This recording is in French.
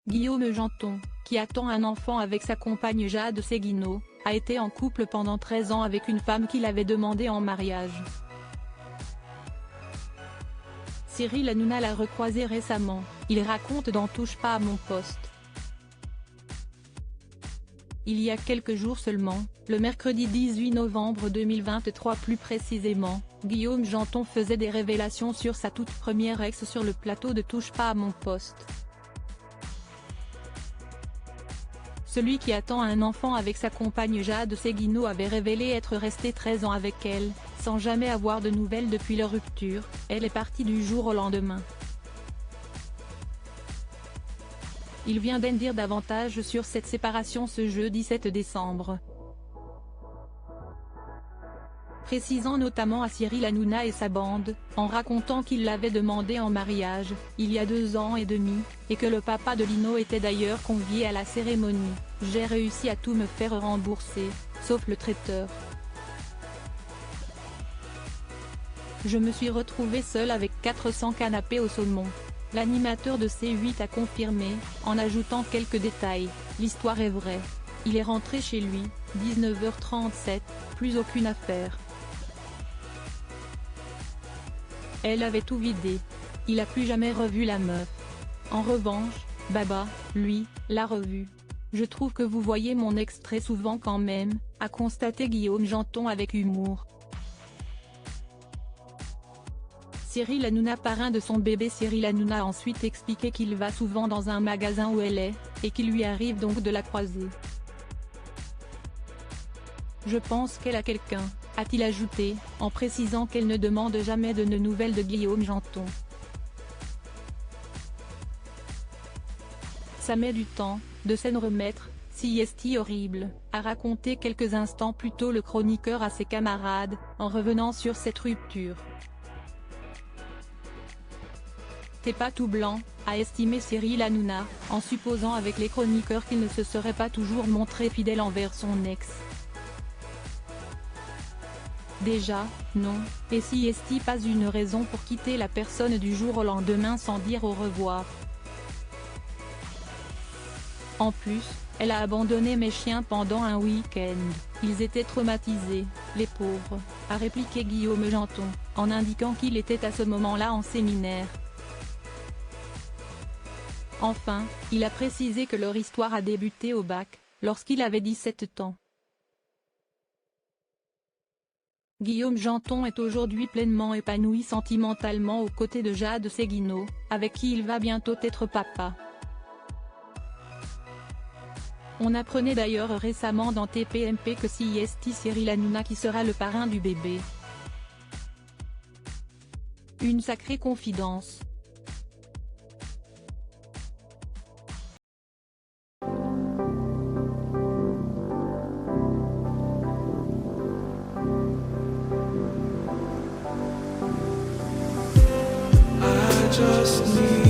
Guillaume Janton, qui attend un enfant avec sa compagne Jade Séguineau, a été en couple pendant 13 ans avec une femme qu'il avait demandé en mariage. Cyril Hanouna l'a recroisé récemment, il raconte dans Touche pas à mon poste. Il y a quelques jours seulement, le mercredi 18 novembre 2023 plus précisément, Guillaume Janton faisait des révélations sur sa toute première ex sur le plateau de Touche pas à mon poste. Celui qui attend un enfant avec sa compagne Jade Séguineau avait révélé être resté 13 ans avec elle, sans jamais avoir de nouvelles depuis leur rupture. Elle est partie du jour au lendemain. Il vient d'en dire davantage sur cette séparation ce jeudi 7 décembre. Précisant notamment à Cyril Hanouna et sa bande, en racontant qu'il l'avait demandé en mariage, il y a 2 ans et demi, et que le papa de Lino était d'ailleurs convié à la cérémonie. J'ai réussi à tout me faire rembourser, sauf le traiteur. Je me suis retrouvé seul avec 400 canapés au saumon. L'animateur de C8 a confirmé, en ajoutant quelques détails, l'histoire est vraie. Il est rentré chez lui, 19h37, plus aucune affaire. Elle avait tout vidé. Il a plus jamais revu la meuf. En revanche, Baba, lui, l'a revue. Je trouve que vous voyez mon ex très souvent quand même, a constaté Guillaume Janton avec humour. Cyril Hanouna, parrain de son bébé. Cyril Hanouna a ensuite expliqué qu'il va souvent dans un magasin où elle est, et qu'il lui arrive donc de la croiser. Je pense qu'elle a quelqu'un, a-t-il ajouté, en précisant qu'elle ne demande jamais de nouvelles de Guillaume Janton. Ça met du temps, de s'en remettre, si est horrible, a raconté quelques instants plus tôt le chroniqueur à ses camarades, en revenant sur cette rupture. T'es pas tout blanc, a estimé Cyril Hanouna, en supposant avec les chroniqueurs qu'il ne se serait pas toujours montré fidèle envers son ex. Déjà, non, et si est pas une raison pour quitter la personne du jour au lendemain sans dire au revoir. En plus, elle a abandonné mes chiens pendant un week-end, ils étaient traumatisés, les pauvres, a répliqué Guillaume Janton, en indiquant qu'il était à ce moment-là en séminaire. Enfin, il a précisé que leur histoire a débuté au bac, lorsqu'il avait 17 ans. Guillaume Janton est aujourd'hui pleinement épanoui sentimentalement aux côtés de Jade Séguineau, avec qui il va bientôt être papa. On apprenait d'ailleurs récemment dans TPMP que c'est Cyril Hanouna qui sera le parrain du bébé. Une sacrée confidence. Just need